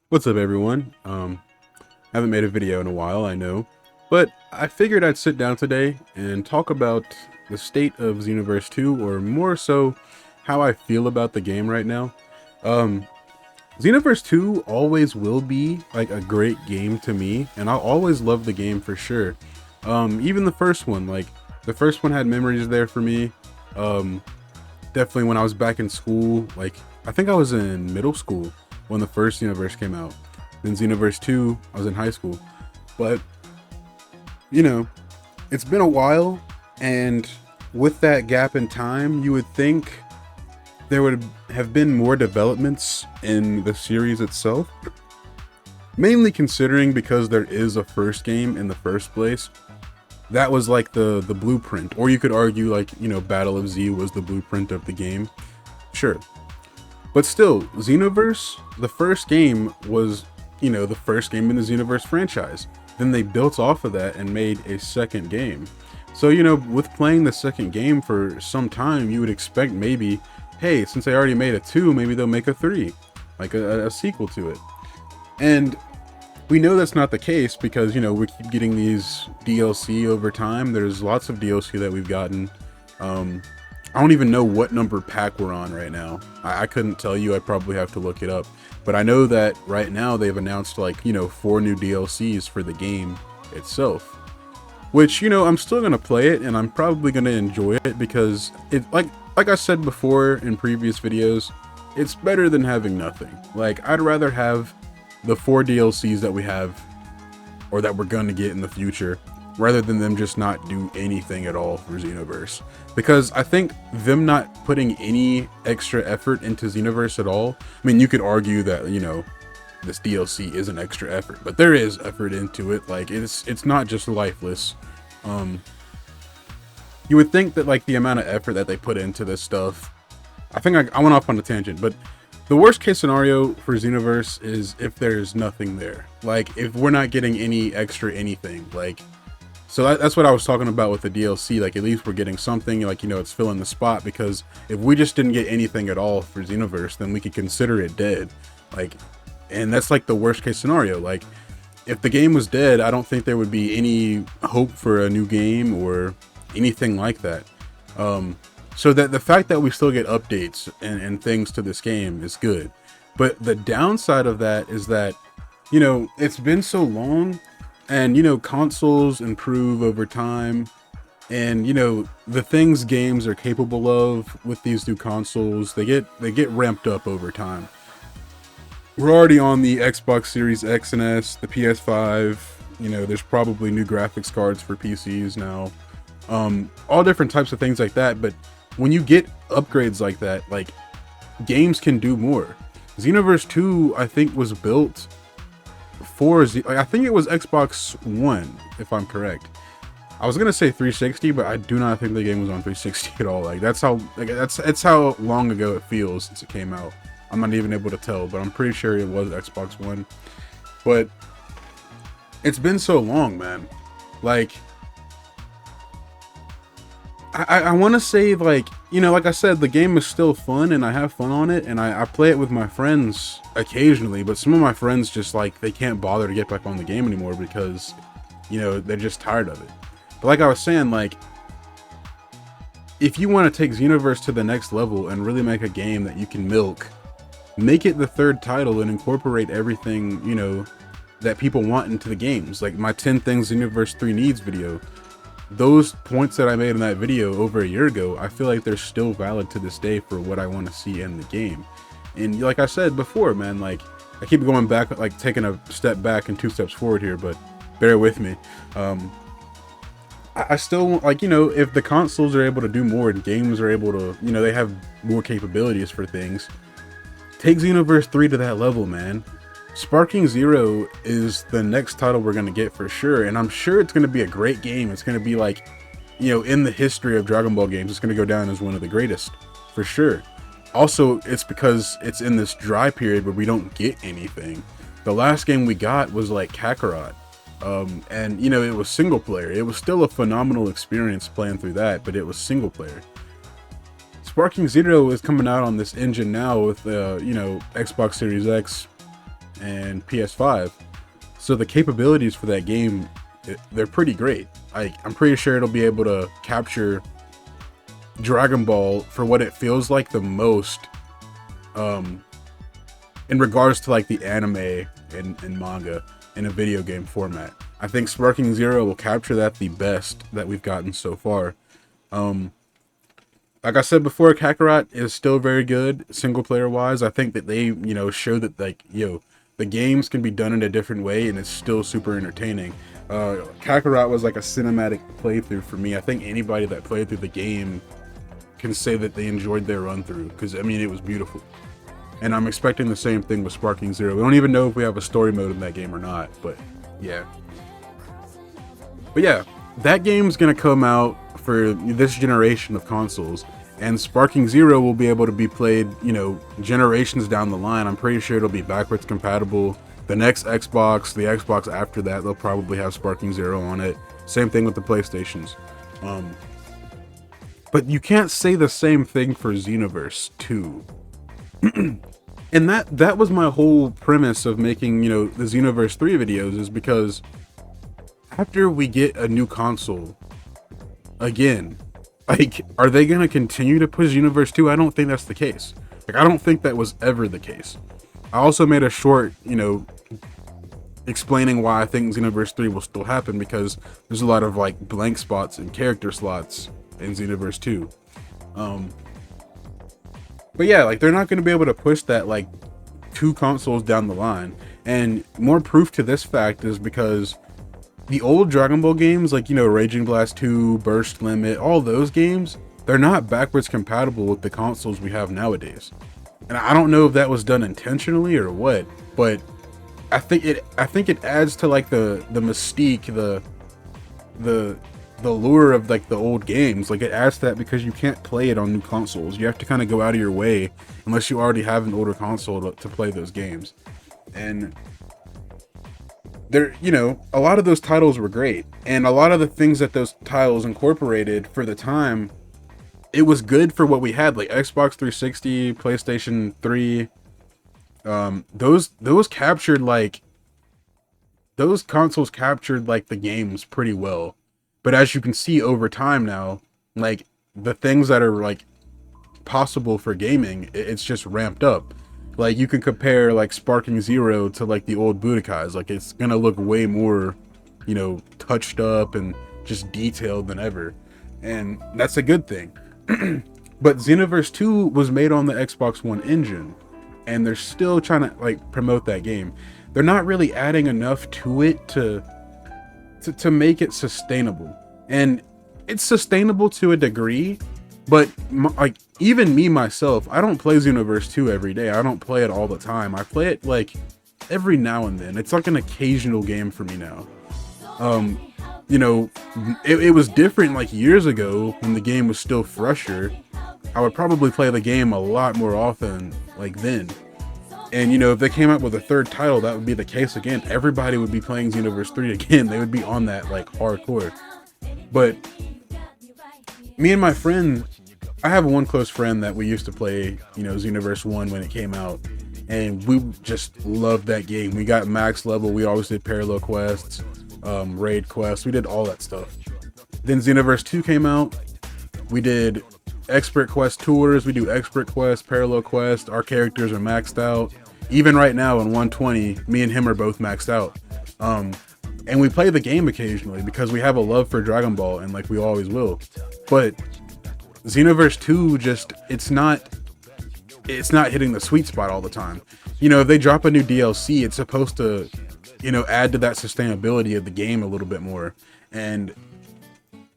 What's up, everyone? Haven't made a video in a while, I know, but I figured I'd sit down today and talk about the state of Xenoverse 2, or more so, how I feel about the game right now. Um, Xenoverse 2 always will be like a great game to me, and I'll always love the game for sure. Even the first one, like the first one had memories there for me. Um, Definitely when I was back in school, like I think I was in middle school when the first Xenoverse came out. Then Xenoverse 2, I was in high school. But, you know, it's been a while, and with that gap in time, you would think there would have been more developments in the series itself. Mainly considering because there is a first game in the first place. That was like the blueprint. Or you could argue like, Battle of Z was the blueprint of the game. Sure. But still, Xenoverse, the first game was, the first game in the Xenoverse franchise. Then they built off of that and made a second game. So, with playing the second game for some time, you would expect maybe, hey, since they already made a 2, maybe they'll make a 3, like a sequel to it. And we know that's not the case because, we keep getting these DLC over time. There's lots of DLC that we've gotten. I don't even know what number pack we're on right now. I couldn't tell you. I'd probably have to look it up. But I know that right now they've announced like, 4 new DLCs for the game itself. Which, I'm still going to play it and I'm probably going to enjoy it because it like I said before in previous videos, it's better than having nothing. Like, I'd rather have the 4 DLCs that we have or that we're going to get in the future rather than them just not do anything at all for Xenoverse. Because I think them not putting any extra effort into Xenoverse at all, I mean, you could argue that, this DLC is an extra effort, but there is effort into it. Like, it's not just lifeless. You would think that, like, the amount of effort that they put into this stuff, I think I went off on a tangent, but the worst case scenario for Xenoverse is if there's nothing there. Like, if we're not getting any extra anything, like, so that's what I was talking about with the DLC. Like, at least we're getting something, like, it's filling the spot, because if we just didn't get anything at all for Xenoverse, then we could consider it dead. Like, and that's like the worst case scenario. Like, if the game was dead, I don't think there would be any hope for a new game or anything like that. So that the fact that we still get updates and things to this game is good. But the downside of that is that, it's been so long. And, consoles improve over time. And, the things games are capable of with these new consoles, they get ramped up over time. We're already on the Xbox Series X and S, the PS5. There's probably new graphics cards for PCs now. All different types of things like that. But when you get upgrades like that, like, games can do more. Xenoverse 2, I think, was built for I think it was Xbox One, if I'm correct. I was gonna say 360, but I do not think the game was on 360 at all. Like, that's how long ago it feels since it came out. I'm not even able to tell, but I'm pretty sure it was Xbox One. But it's been so long, man. Like, I want to say, like, like I said, the game is still fun and I have fun on it, and I play it with my friends occasionally, but some of my friends just, like, they can't bother to get back on the game anymore because, they're just tired of it. But like I was saying, like, if you want to take Xenoverse to the next level and really make a game that you can milk, make it the 3rd title and incorporate everything, that people want into the games. Like my 10 things Xenoverse 3 needs video. Those points that I made in that video over a year ago, I feel like they're still valid to this day for what I want to see in the game. And like I said before, man, like, I keep going back, like taking a step back and 2 steps forward here, but bear with me. I still, like, if the consoles are able to do more and games are able to, they have more capabilities for things, take Xenoverse 3 to that level, man. Sparking Zero is the next title we're going to get for sure, and I'm sure it's going to be a great game. It's going to be like, in the history of Dragon Ball games, it's going to go down as one of the greatest, for sure. Also, it's because it's in this dry period where we don't get anything. The last game we got was like Kakarot, and it was single player. It was still a phenomenal experience playing through that, but it was single player. Sparking Zero is coming out on this engine now with, Xbox Series X, and PS5. So the capabilities for that game, they're pretty great. I'm pretty sure it'll be able to capture Dragon Ball for what it feels like the most, in regards to like the anime and manga in a video game format. I think Sparking Zero will capture that the best that we've gotten so far. Like I said before, Kakarot is still very good single player wise. I think that they, show that like, the games can be done in a different way and it's still super entertaining. Kakarot was like a cinematic playthrough for me. I think anybody that played through the game can say that they enjoyed their run through, because I mean, it was beautiful. And I'm expecting the same thing with Sparking Zero. We don't even know if we have a story mode in that game or not, but yeah. But yeah, that game's gonna come out for this generation of consoles, and Sparking Zero will be able to be played, generations down the line. I'm pretty sure it'll be backwards compatible. The next Xbox, the Xbox after that, they'll probably have Sparking Zero on it. Same thing with the PlayStations. But you can't say the same thing for Xenoverse 2. And that was my whole premise of making, the Xenoverse 3 videos, is because after we get a new console, again, like, are they going to continue to push Xenoverse 2? I don't think that's the case. Like, I don't think that was ever the case. I also made a short, explaining why I think Xenoverse 3 will still happen, because there's a lot of, like, blank spots and character slots in Xenoverse 2. But yeah, like, they're not going to be able to push that, like, 2 consoles down the line. And more proof to this fact is because the old Dragon Ball games, like, Raging Blast 2, Burst Limit, all those games, they're not backwards compatible with the consoles we have nowadays. And I don't know if that was done intentionally or what, but I think it adds to, like, the mystique, the lure of, like, the old games. Like, it adds to that because you can't play it on new consoles. You have to kind of go out of your way, unless you already have an older console to play those games. And there, a lot of those titles were great, and a lot of the things that those titles incorporated for the time, it was good for what we had, like Xbox 360, PlayStation 3. Those captured, like, those consoles captured, like, the games pretty well. But as you can see over time now, like, the things that are, like, possible for gaming, it's just ramped up. Like, you can compare, like, Sparking Zero to, like, the old Budokais. Like, it's gonna look way more, touched up and just detailed than ever. And that's a good thing. But Xenoverse 2 was made on the Xbox One engine, and they're still trying to, like, promote that game. They're not really adding enough to it to make it sustainable. And it's sustainable to a degree, but like, even me myself, I don't play Xenoverse 2 every day. I don't play it all the time. I play it, like, every now and then. It's like an occasional game for me now. It was different, like, years ago when the game was still fresher. I would probably play the game a lot more often, like, then. And, if they came out with a third title, that would be the case again. Everybody would be playing Xenoverse 3 again. They would be on that, like, hardcore. But me and my friend, I have one close friend that we used to play, Xenoverse 1 when it came out. And we just loved that game. We got max level. We always did parallel quests, raid quests. We did all that stuff. Then Xenoverse 2 came out. We did expert quest tours. We do expert quests, parallel quests. Our characters are maxed out. Even right now in 120, me and him are both maxed out. And we play the game occasionally because we have a love for Dragon Ball, and, like, we always will. But Xenoverse 2 just, it's not hitting the sweet spot all the time. If they drop a new DLC, it's supposed to, add to that sustainability of the game a little bit more. And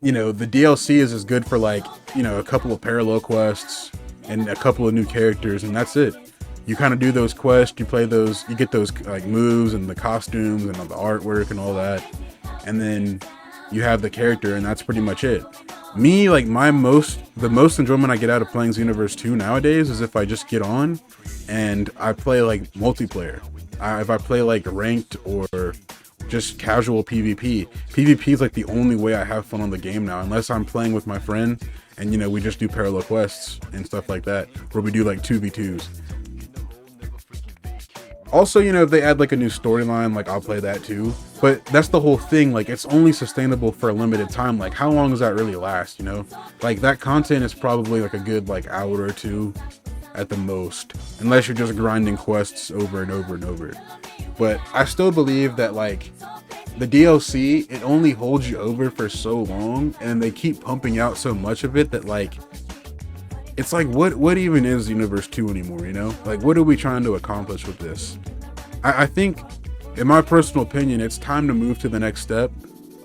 the DLC is as good for, like, a couple of parallel quests and a couple of new characters, and that's it. You kind of do those quests, you play those, you get those, like, moves and the costumes and the artwork and all that, and then you have the character, and that's pretty much it. Me, like, the most enjoyment I get out of playing Xenoverse 2 nowadays is if I just get on and I play, like, multiplayer. If I play, like, ranked or just casual PvP. PvP is, like, the only way I have fun on the game now, unless I'm playing with my friend and, we just do parallel quests and stuff like that, where we do, like, 2v2s. Also, you know, if they add like a new storyline, like I'll play that too. But that's the whole thing. Like, it's only sustainable for a limited time. Like, how long does that really last? You know, like that content is probably like a good like hour or two at the most, unless you're just grinding quests over and over and over. But I still believe that like the DLC, it only holds you over for so long, and they keep pumping out so much of it that like it's like, what even is Xenoverse 2 anymore, you know? Like, what are we trying to accomplish with this? I think, in my personal opinion, it's time to move to the next step.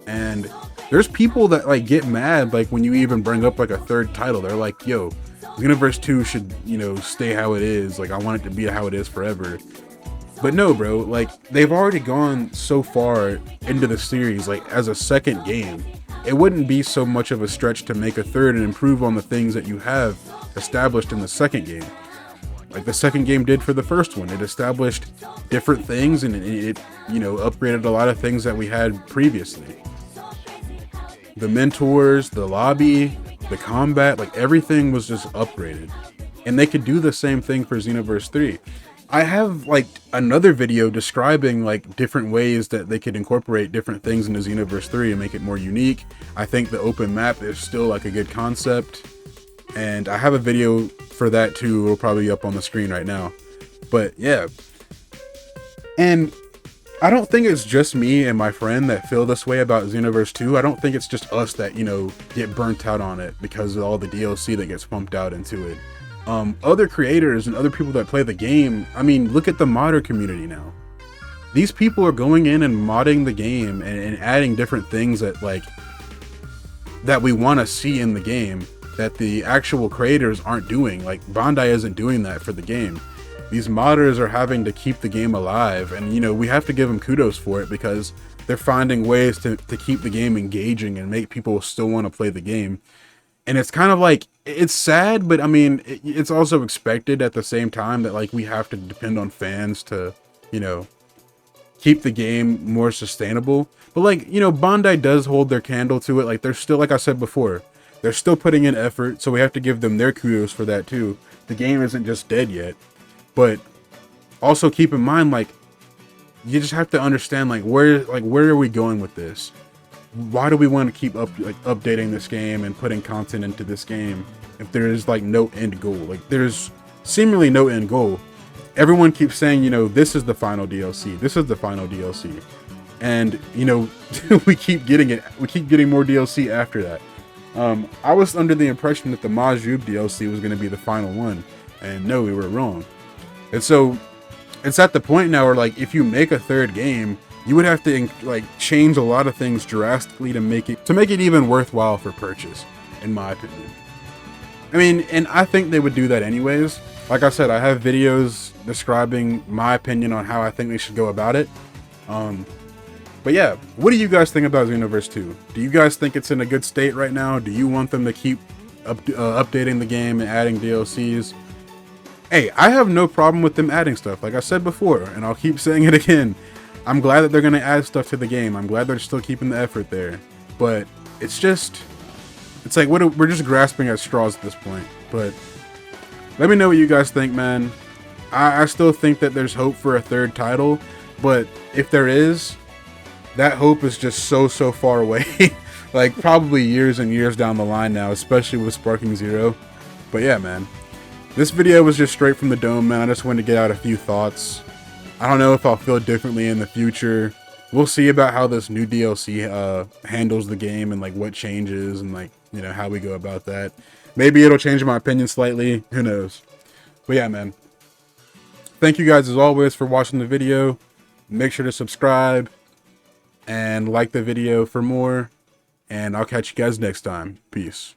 And there's people that like get mad like when you even bring up like a third title. They're like, yo, Xenoverse 2 should, you know, stay how it is. Like, I want it to be how it is forever. But no, bro, like they've already gone so far into the series, like as a second game. It wouldn't be so much of a stretch to make a third and improve on the things that you have established in the second game. Like the second game did for the first one. It established different things, and it you know, upgraded a lot of things that we had previously. The mentors, the lobby, the combat, like everything was just upgraded. And they could do the same thing for Xenoverse 3. I have like another video describing like different ways that they could incorporate different things into Xenoverse 3 and make it more unique. I think the open map is still like a good concept, and I have a video for that too. It'll probably be up on the screen right now. But yeah, and I don't think it's just me and my friend that feel this way about Xenoverse 2. I don't think it's just us that, you know, get burnt out on it because of all the DLC that gets pumped out into it. Other creators and other people that play the game, I mean, look at the modder community now. These people are going in and modding the game and adding different things that like that we want to see in the game that the actual creators aren't doing. Like Bandai isn't doing that for the game. These modders are having to keep the game alive, and you know, we have to give them kudos for it because they're finding ways to keep the game engaging and make people still want to play the game. And it's kind of like, it's sad, but I mean, it's also expected at the same time that like we have to depend on fans to, you know, keep the game more sustainable. But like, you know, Bandai does hold their candle to it. Like they're still, like I said before, they're still putting in effort, so we have to give them their kudos for that too. The game isn't just dead yet. But also keep in mind, like, you just have to understand like where are we going with this? Why do we want to keep updating this game and putting content into this game if there is like no end goal? Like there's seemingly no end goal. Everyone keeps saying, you know, this is the final DLC. This is the final DLC. And, you know, we keep getting it. We keep getting more DLC after that. I was under the impression that the Majub DLC was going to be the final one. And no, we were wrong. And so it's at the point now where like if you make a third game, you would have to like change a lot of things drastically to make it even worthwhile for purchase, in my opinion. I mean, and I think they would do that anyways. Like I said, I have videos describing my opinion on how I think they should go about it. But yeah, what do you guys think about Xenoverse 2? Do you guys think it's in a good state right now? Do you want them to keep updating the game and adding DLCs? Hey, I have no problem with them adding stuff, like I said before, and I'll keep saying it again. I'm glad that they're going to add stuff to the game. I'm glad they're still keeping the effort there. But it's like we're just grasping at straws at this point. But let me know what you guys think, man. I still think that there's hope for a third title, but if there is, that hope is just so far away. Like probably years and years down the line now, especially with Sparking Zero. But yeah, man. This video was just straight from the dome, man. I just wanted to get out a few thoughts. I don't know if I'll feel differently in the future. We'll see about how this new DLC handles the game and like what changes and like, you know, how we go about that. Maybe it'll change my opinion slightly. Who knows? But yeah, man. Thank you guys as always for watching the video. Make sure to subscribe and like the video for more. And I'll catch you guys next time. Peace.